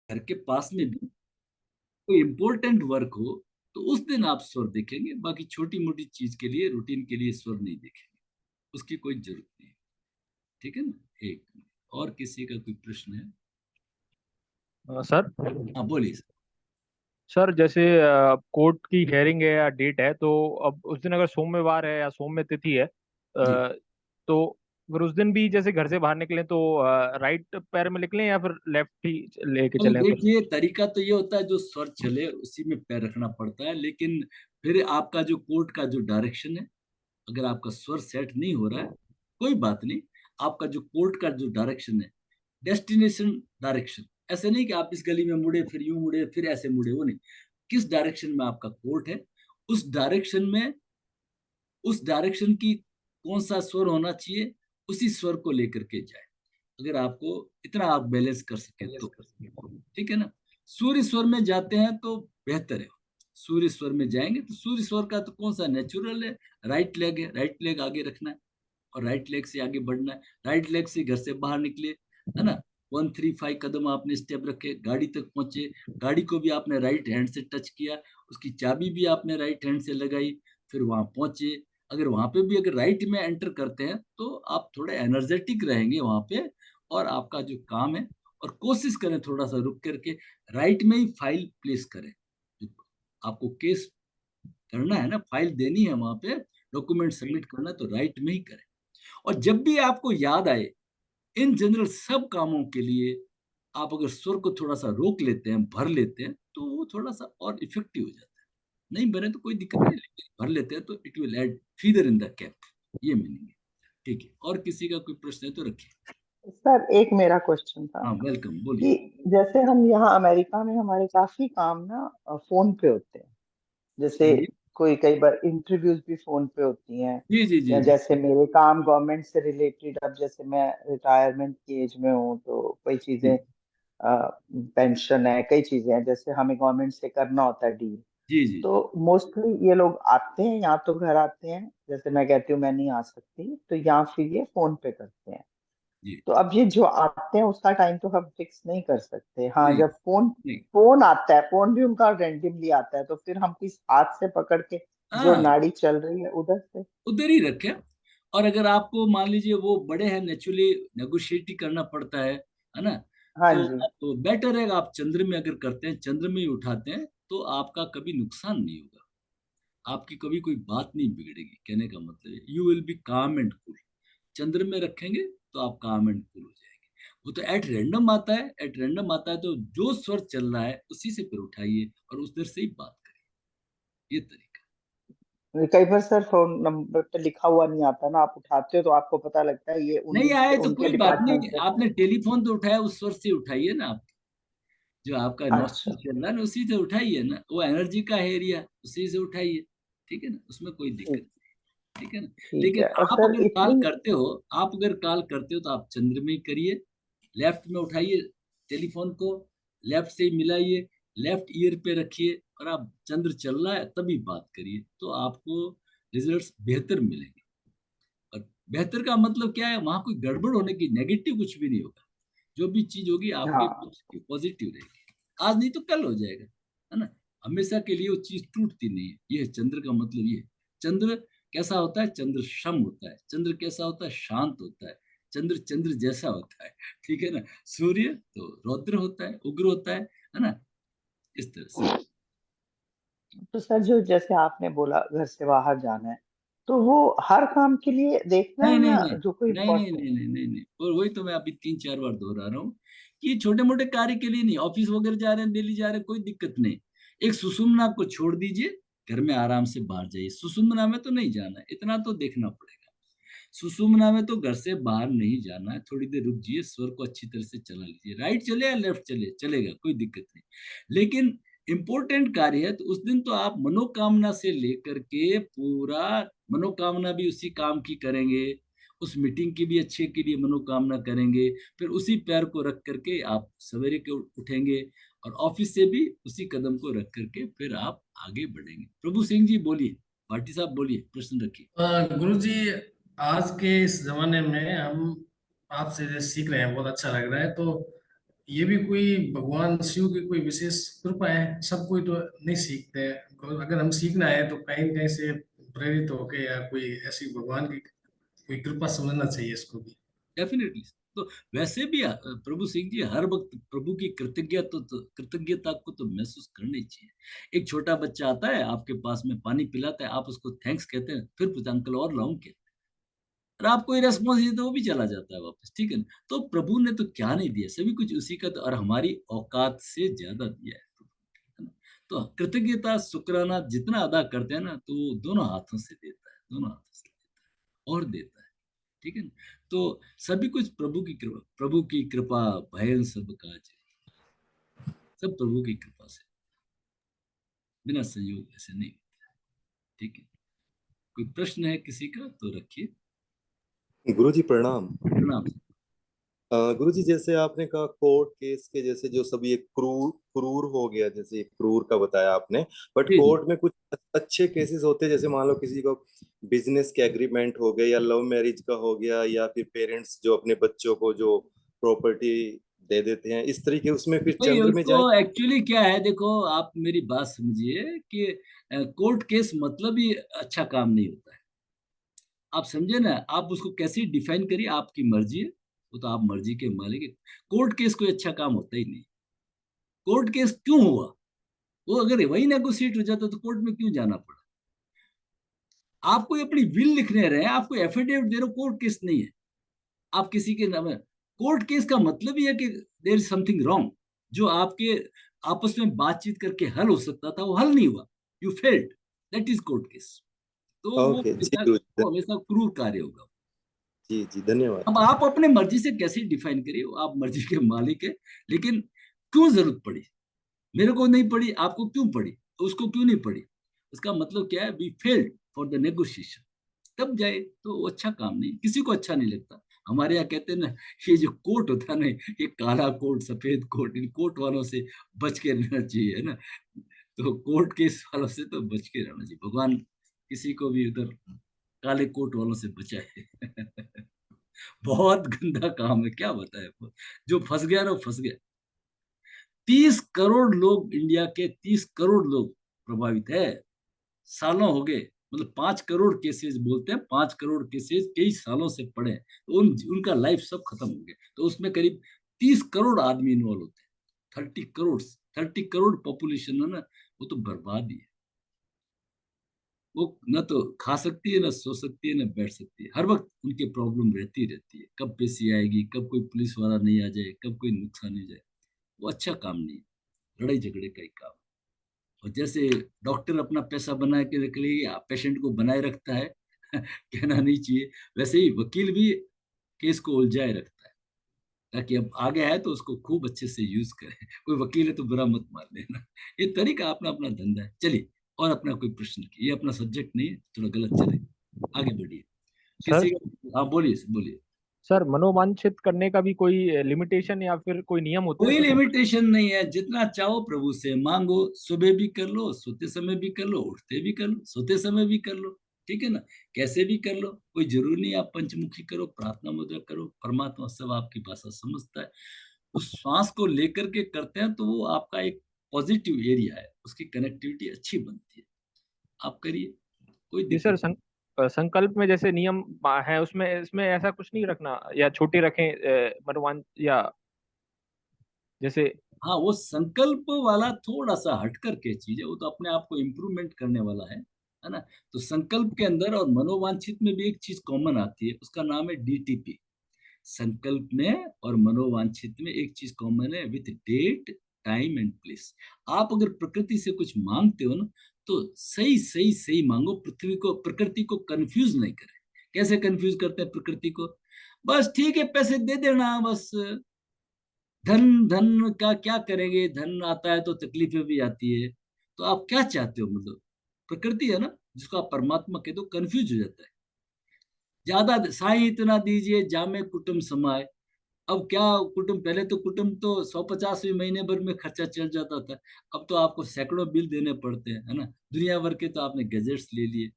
घर के पास में भी कोई इम्पोर्टेंट वर्क हो तो उस दिन आप स्वर देखेंगे, बाकी छोटी मोटी चीज के लिए, रूटीन के लिए स्वर नहीं देखेंगे, उसकी कोई जरूरत नहीं। ठीक है ना। एक और किसी का कोई प्रश्न है? सर। हाँ बोलिए सर। सर जैसे कोर्ट की हेयरिंग है या डेट है, तो अब उस दिन अगर सोमवार है या सौम्य तिथि है, जी, तो अगर उस दिन भी जैसे घर से बाहर निकले तो राइट पैर में निकलें या फिर लेफ्ट ही लेके तो चलें फिर। देखिए तरीका तो ये होता है जो स्वर चले उसी में पैर रखना पड़ता है, लेकिन फिर आपका जो कोर्ट का जो डायरेक्शन है, अगर आपका स्वर सेट नहीं हो रहा है कोई बात नहीं। आपका जो कोर्ट का जो डायरेक्शन है, डेस्टिनेशन डायरेक्शन, ऐसे नहीं कि आप इस गली में मुड़े फिर यूं मुड़े फिर ऐसे मुड़े, वो नहीं। किस डायरेक्शन में आपका कोर्ट है, उस डायरेक्शन में, उस डायरेक्शन की कौन सा स्वर होना चाहिए, उसी स्वर को लेकर के जाए। अगर आपको इतना आप बैलेंस कर सके तो ठीक है ना। सूर्य स्वर में जाते हैं तो बेहतर है। सूर्य स्वर में जाएंगे तो सूर्य स्वर का तो कौन सा नेचुरल है, राइट लेग है, राइट लेग आगे रखना है और राइट लेग से आगे बढ़ना है। राइट लेग से घर से बाहर निकले, है ना, 135 कदम आपने स्टेप रखे, गाड़ी तक पहुंचे, गाड़ी को भी आपने राइट हैंड से टच किया, उसकी चाबी भी आपने राइट हैंड से लगाई, फिर वहां पहुंचे। अगर वहां पे भी अगर राइट में एंटर करते हैं तो आप थोड़े एनर्जेटिक रहेंगे वहां पे, और आपका जो काम है, और कोशिश करें थोड़ा सा रुक करके राइट में ही फाइल प्लेस करें। जो आपको केस करना है ना, फाइल देनी है वहां पे, डॉक्यूमेंट सबमिट करना है, तो राइट में ही करें। और जब भी आपको याद आए, इन जनरल सब कामों के लिए आप अगर स्वर को थोड़ा सा रोक लेते हैं, भर लेते हैं, तो वो थोड़ा सा और इफेक्टिव हो जाता है। नहीं भरे तो कोई दिक्कत नहीं, लेकिन भर लेते हैं तो it will add feather in the cap, ये मीनिंग है। ठीक है, और किसी का कोई प्रश्न है तो रखिए। सर एक मेरा क्वेश्चन था हाँ वेलकम, बोलिए। कि जैसे हम यहाँ अमेरिका में हमारे काफी काम ना फोन पे होते हैं। हाँ जैसे जी, कोई कई बार इंटरव्यूज भी फोन पे होती हैं, जी जी जी या जी। जैसे मेरे काम गवर्नमेंट से रिलेटेड, अब जैसे मैं रिटायरमेंट की एज में हूँ तो कई चीजें, जी पेंशन है, कई चीजें हैं जैसे हमें गवर्नमेंट से करना होता है डील। जी जी तो मोस्टली ये लोग आते हैं या तो घर आते हैं, जैसे मैं कहती हूँ मैं नहीं आ सकती, तो या फिर ये फोन पे करते हैं। जी। तो अब ये जो आते हैं उसका टाइम तो हम फिक्स नहीं कर सकते। हाँ, नहीं जब फोन नहीं। फोन आता है, फोन भी उनका रेंडमली आता है, तो फिर हम किस हाथ से पकड़ के जो हाँ, नाड़ी चल रही है उधर से। उधर ही रखें। और अगर आपको मान लीजिए वो बड़े हैं, नेचुरली नेगोशिएट ही करना पड़ता है ना, हाँ तो जी। आप बेटर है आप चंद्र में अगर करते हैं, चंद्र में ही उठाते हैं, तो आपका कभी नुकसान नहीं होगा, आपकी कभी कोई बात नहीं बिगड़ेगी। कहने का मतलब है यू विल बी काम एंड कूल। चंद्र में रखेंगे तो आप काम एंड कूल हो जाएंगे। वो तो एट रैंडम आता है, एट रैंडम आता है, तो जो स्वर चल रहा है उसी से फिर उठाइए और उधर से ही बात करिए, ये तरीका। कई बार सर फोन नंबर पे लिखा हुआ नहीं आता ना, आप उठाते हो तो आपको पता लगता है ये नहीं उन्हीं के आए तो उनके कोई बात नहीं, डिपार्टमेंट से था। आपने टेलीफोन तो उठाया, उस स्वर से उठाइए ना आप। जो आपका नॉस्टल अच्छा। चल रहा है ना उसी से उठाइए ना, वो एनर्जी का है एरिया, उसी से उठाइए। ठीक है ना, उसमें कोई दिक्कत ठीक। नहीं। ठीक है ना। ठीक लेकिन है। और आप सर अगर कॉल इतनी। करते हो, आप अगर कॉल करते हो तो आप चंद्र में ही करिए, लेफ्ट में उठाइए टेलीफोन को, लेफ्ट से ही मिलाइए, लेफ्ट ईयर पे रखिए, और आप चंद्र चल रहा है तभी बात करिए, तो आपको रिजल्ट्स बेहतर मिलेंगे। और बेहतर का मतलब क्या है, वहां कोई गड़बड़ होने की, नेगेटिव कुछ भी नहीं होगा। जो भी चीज होगी आपके हाँ। पॉजिटिव पॉजिटिव रहेगी। आज नहीं तो कल हो जाएगा, है ना। हमेशा के लिए वो चीज टूटती नहीं है, ये है चंद्र का मतलब, ये है। चंद्र कैसा होता है, चंद्र सम होता है। चंद्र कैसा होता है, शांत होता है। चंद्र चंद्र जैसा होता है। ठीक है ना। सूर्य तो रौद्र होता है, उग्र होता है ना, इस तरह से। तो सर जो जैसे आपने बोला घर से बाहर जाना है, तो वो हर काम के लिए देखना नहीं है नहीं या नहीं जो कोई नहीं नहीं इम्पोर्टेंट। नहीं नहीं नहीं नहीं, और वही तो मैं अभी 3 4 बार दोहरा रहा हूँ कि छोटे मोटे कार्य के लिए नहीं, ऑफिस वगैरह जा रहे हैं, दिल्ली जा रहे हैं, कोई दिक्कत नहीं। एक सुषुम्ना को छोड़ दीजिए, घर में आराम से बाहर जाइए। सुषुम्ना में तो नहीं जाना है, इतना तो देखना पड़ेगा। सुषुम्ना में तो घर से बाहर नहीं जाना है, थोड़ी देर रुक जाइए, स्वर को अच्छी तरह से चला लीजिए, राइट चले या लेफ्ट चले चलेगा, कोई दिक्कत नहीं। लेकिन इंपॉर्टेंट कार्य है तो उस दिन तो आप मनोकामना से लेकर के पूरा, मनोकामना भी उसी काम की करेंगे, उस मीटिंग की भी अच्छे के लिए मनोकामना करेंगे, फिर उसी पैर को रख करके आप सवेरे के उठेंगे, और ऑफिस से भी उसी कदम को रख करके फिर आप आगे बढ़ेंगे। प्रभु सिंह जी बोलिए, भाटी साहब बोलिए, प्रश्न रखिए। गुरु जी, आज के इस जमाने में हम आपसे जो सीख रहे हैं बहुत अच्छा लग रहा है। तो ये भी कोई भगवान शिव की कोई विशेष कृपा है, सब कोई तो नहीं सीखते हैं। और अगर हम सीखना है तो कहीं न कहीं से प्रेरित होके या कोई ऐसी भगवान की कोई कृपा समझना चाहिए इसको भी। डेफिनेटली। तो वैसे भी प्रभु सिंह जी हर वक्त प्रभु की कृतज्ञता को तो महसूस करनी चाहिए। एक छोटा बच्चा आता है आपके पास में, पानी पिलाता है, आप उसको थैंक्स कहते हैं, फिर पूछते अंकल और लाऊं क्या, और आप कोई रेस्पॉन्स नहीं, तो वो भी चला जाता है वापस, ठीक है ना। तो प्रभु ने तो क्या नहीं दिया, सभी कुछ उसी का, तो और हमारी औकात से ज्यादा दिया है ना। तो कृतज्ञता शुक्राना जितना अदा करते हैं ना, तो वो दोनों हाथों से देता है, दोनों हाथों से देता है और देता है, ठीक है ना। तो सभी कुछ प्रभु की कृपा भयन सब काज, सब प्रभु की कृपा से, बिना संयोग ऐसे नहीं होता है, ठीक है। कोई प्रश्न है किसी का तो रखिए। गुरु जी प्रणाम। प्रणाम। गुरु जी, जैसे आपने कहा कोर्ट केस के जैसे जो सभी एक क्रूर क्रूर हो गया, जैसे एक क्रूर का बताया आपने, बट जी जी। कोर्ट में कुछ अच्छे केसेस होते हैं, जैसे मान लो किसी को बिजनेस के एग्रीमेंट हो गए या लव मैरिज का हो गया, या फिर पेरेंट्स जो अपने बच्चों को जो प्रॉपर्टी दे देते हैं, इस तरीके उसमें फिर भाई चंद्र में उसको जाए। एक्चुअली क्या है, देखो आप मेरी बात समझिए कि कोर्ट केस मतलब ही अच्छा काम नहीं होता है। आप समझे ना, आप उसको कैसे डिफाइन करिए, आपकी मर्जी है, वो तो आप मर्जी के मालिक है। कोर्ट केस कोई अच्छा काम होता ही नहीं। कोर्ट केस क्यों हुआ, वो अगर वही नेगोशिएट हो जाता तो कोर्ट में क्यों जाना पड़ा। आप कोई अपनी विल लिखने रहे हैं, आपको एफिडेविट दे रहे हो, कोर्ट केस नहीं है। आप किसी के नाम, कोर्ट केस का मतलब ही है कि देयर इज समथिंग रॉन्ग, जो आपके आपस में बातचीत करके हल हो सकता था, वो हल नहीं हुआ, you failed, that is court case. तो ओके जी गुरु जी। वो हमेशा क्रूर कार्य होगा। जी जी धन्यवाद। अब आप अपने मर्जी से कैसे डिफाइन करिए, आप मर्जी के मालिक है, लेकिन क्यों जरूरत पड़ी, मेरे को नहीं पड़ी, आपको क्यों पड़ी, उसको क्यों नहीं पड़ी, उसका मतलब क्या है, we failed for the negotiation. तब जाए तो वो अच्छा काम नहीं, किसी को अच्छा नहीं लगता। हमारे यहाँ कहते हैं ना, ये जो कोट होता है ना, ये काला कोट सफेद कोट, इन कोट वालों से बच के रहना चाहिए, है ना। तो कोर्ट केस वालों से तो बच के रहना चाहिए, भगवान किसी को भी उधर काले कोट वालों से बचाए। बहुत गंदा काम है, क्या बताए, जो फंस गया ना वो फंस गया। 30 करोड़ लोग, इंडिया के 30 करोड़ लोग प्रभावित है, सालों हो गए, मतलब 5 करोड़ केसेस बोलते हैं, 5 करोड़ केसेस कई सालों से पड़े हैं, तो उनका लाइफ सब खत्म हो गया। तो उसमें करीब 30 करोड़ आदमी इन्वॉल्व होते हैं, 30 करोड़ पॉपुलेशन है ना, वो तो बर्बाद ही है। वो न तो खा सकती है, न सो सकती है, न बैठ सकती है, हर वक्त उनके प्रॉब्लम रहती है, कब पेशी आएगी, कब कोई पुलिस वाला नहीं आ जाए, कब कोई नुकसान नहीं जाए। वो अच्छा काम नहीं है, लड़ाई झगड़े का ही काम। और जैसे डॉक्टर अपना पैसा बना के रख लिए, पेशेंट को बनाए रखता है, कहना नहीं चाहिए, वैसे ही वकील भी केस को उलझाए रखता है, ताकि अब आगे आए तो उसको खूब अच्छे से यूज करे। कोई वकील है तो बुरा मत मान लेना, ये तरीका अपना अपना धंधा है। चलिए, और अपना कोई प्रश्न की, ये अपना सब्जेक्ट नहीं है, थोड़ा गलत चले, आगे बढ़िए। सर। किसी का, हाँ बोलिए बोलिए। सर, मनोवांछित करने का भी कोई लिमिटेशन या फिर कोई नियम होते हैं कोई सर? लिमिटेशन नहीं है, जितना चाहो प्रभु से मांगो, सुबह भी कर लो, सोते समय भी कर लो, उठते भी कर लो, सोते समय भी कर लो, ठीक है ना। कैसे भी कर लो, कोई जरूरी नहीं आप पंचमुखी करो, प्रार्थना मुद्रा करो, परमात्मा सब आपकी भाषा समझता है। उस श्वास को लेकर के करते हैं तो वो आपका एक पॉजिटिव एरिया है, उसकी कनेक्टिविटी अच्छी बनती है, आप करिए, कोई जी सर, दिक्कत। संकल्प में जैसे नियम है, उसमें इसमें ऐसा कुछ नहीं रखना या छोटे रखें, मनोवांछ या जैसे। हाँ, वो संकल्प वाला थोड़ा सा हट करके चीज है, वो तो अपने आप को इम्प्रूवमेंट करने वाला है ना। तो संकल्प के अंदर और मनोवांछित में भी एक चीज कॉमन आती है, उसका नाम है डीटीपी। संकल्प में और मनोवांछित में एक चीज कॉमन है, with date time and place. आप अगर प्रकृति से कुछ मांगते हो ना, तो सही सही सही मांगो, पृथ्वी को प्रकृति को कंफ्यूज नहीं करें। कैसे कंफ्यूज करते हैं प्रकृति को, बस ठीक है पैसे दे देना बस, धन धन का क्या करेंगे, धन आता है तो तकलीफें भी आती है। तो आप क्या चाहते हो, मतलब प्रकृति है ना, जिसको आप परमात्मा कह दो, कंफ्यूज हो जाता है। ज्यादा साई इतना दीजिए जामे कुटुंब समाए। अब क्या, कुटुंब पहले तो कुटुंब तो 150 महीने भर में खर्चा चल जाता था, अब तो आपको सैकड़ों बिल देने पड़ते हैं, है ना। दुनिया भर के तो आपने गैजेट्स ले लिए।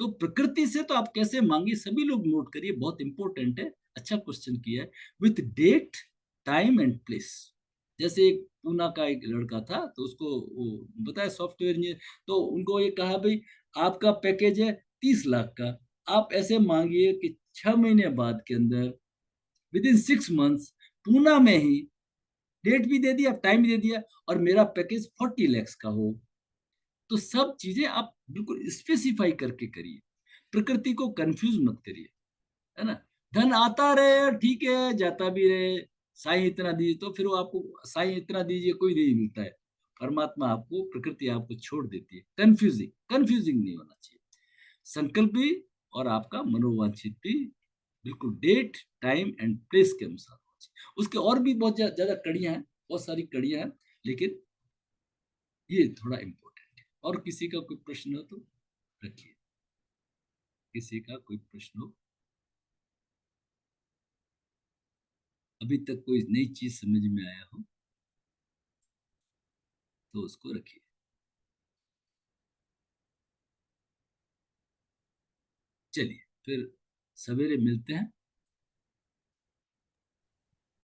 तो प्रकृति से तो आप कैसे मांगिए, सभी लोग नोट करिए, बहुत इंपॉर्टेंट है, अच्छा क्वेश्चन किया है। With date time and place, जैसे एक पूना का एक लड़का था, तो उसको वो बताया सॉफ्टवेयर इंजीनियर, तो उनको ये कहा भाई आपका पैकेज है 30 लाख का, आप ऐसे मांगिए कि 6 महीने बाद के अंदर, विद इन 6 मंथ्स, पूना में ही डेट भी दे दिया, टाइम भी दे दिया, और मेरा पैकेज 40 lakhs का हो। तो सब चीजें आप बिल्कुल स्पेसिफाई करके करिए, प्रकृति को कंफ्यूज मत करिए, है ना। धन आता रहे ठीक है, जाता भी रहे, साईं इतना दीजिए, तो फिर वो आपको साईं इतना दीजिए कोई नहीं मिलता है। परमात्मा आपको, प्रकृति आपको छोड़ देती है। कंफ्यूजिंग कंफ्यूजिंग नहीं होना चाहिए। संकल्प भी और आपका मनोवांछित भी बिल्कुल डेट टाइम एंड प्लेस के अनुसार होना चाहिए। उसके और भी बहुत ज्यादा कड़ियां हैं, बहुत सारी कड़ियां हैं, लेकिन ये थोड़ा इम्पोर्टेंट है। और किसी का कोई प्रश्न हो तो रखिए, किसी का कोई प्रश्न हो, अभी तक कोई नई चीज समझ में आया हो तो उसको रखिए। चलिए फिर सवेरे मिलते हैं।